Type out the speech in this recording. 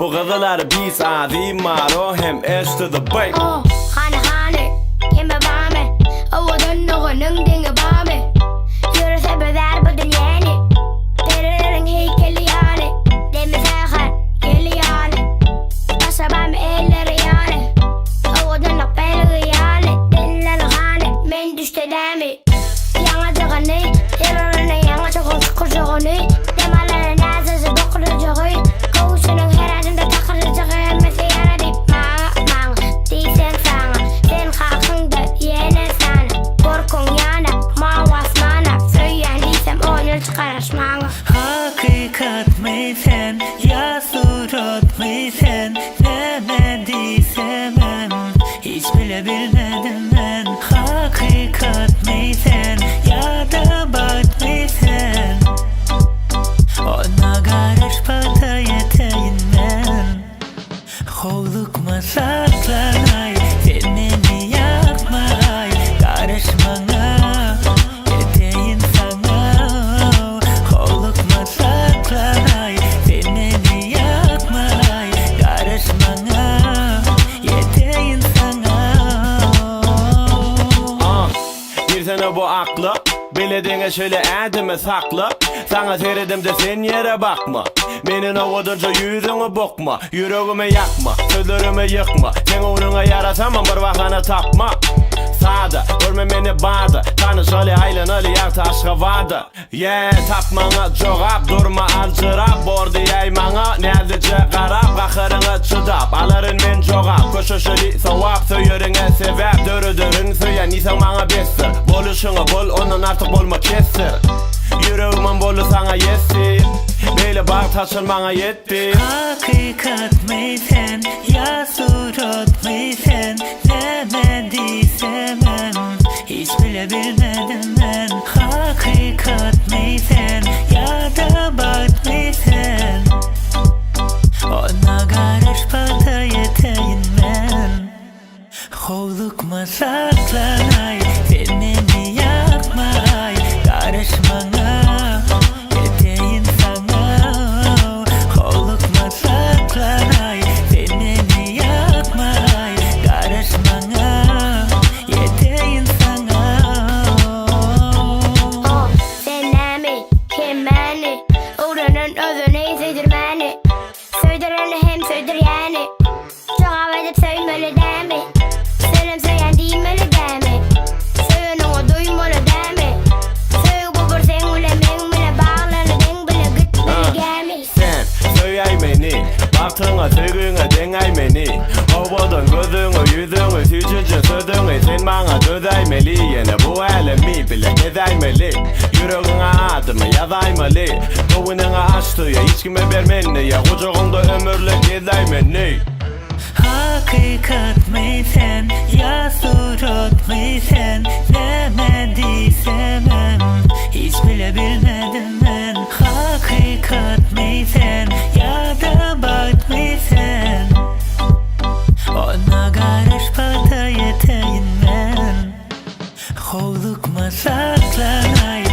Bu kızıları biz azim var o hem eşti de bay. Hane kime bame Ovadan noğunun dingi bame Yürüse bezer bu dünyani Teririn heykeli yani Demi sehar geli yani Basa bame elleri yani Ovadan akbeli yani Dilleli hane men düşte demi Yana cıgını Teririn yana çıkın sıkıcığını Demaları nazısı dokurucuğu Koğuşunun her adımda takırıcığı Mesela deyip mağa Deysen sana Sen kalkında yene sana Korkun yana Mavas mana Söyleyen deysem 10 yıl çıkarışmana Hakikat mi sen ya surat mi sen Deme diysemem hiç bile bilmedim ben Hakikat mi sen ya da bat mi sen Ona karışmada yeteğin ben Kovlukma saklanay sen beni yakmay Karışmana yeteğin sana Kovlukma saklanay sen beni yakmay Karışmana yeteğin sana Bir sene bu aklı Bilediğine şöyle edime saklı Sana seyredim de sen yere bakma Menin ovudunca yüzünü bokma Yüreğimi yakma, sözlerimi yıkma Sen uğruna yarasamam bir vakana tapma Sağda, görme beni bağda Tanış öyle aylanılı yartı aşka vardı tapmana cevap durma alcırap Bordu yaymana nezice qarab Qaqırını çıdap, alırın men cevap Köşüşülü savap, söyürüne sebep Dörü söylen, isan bana bestir Boluşunu bol, onun artık bolma kesir Yüreğimin bolu sana yesir Böyle bağ taşın bana yetti Hakikat mi sen ya surat mi sen Deme diysemem hiç bile bilmedim ben Hakikat mi sen ya da bat mi sen Ona karışmada yeteğin ben Kovlukma saklanay sen beni yakmay Karışmana yeteğin sana Kovlukma saklanay sen beni yakmay Karışmana yeteğin sana Sen nemi kim beni Uğranın özünü seydirmeni Söydireni hem söydir yani Cevap edip söylemeli demi Selim söyleyen değmeli demi Söylenin o duymalı demi Söyle bu bir sen ule men bile bağlanı den bile gitmeli gemi Sen söyley beni Baktığına söylüğüne deney beni Ovudun gözünü yüzünü Sücücü sözünü sen bana dözeymeli Yine bu elemi bile gezeymeli Yüreğine adımı yazaymeli Doğununa açtığı hiç kime vermeni Ya kucağında ömürlük gezeymeni Hakikat mi sen ya surat mi sen Deme diysemem hiç bile bilmedim ben Hakikat mi sen ya da bat mi sen Ona karışmada yeteğin ben Kovlukma saklanay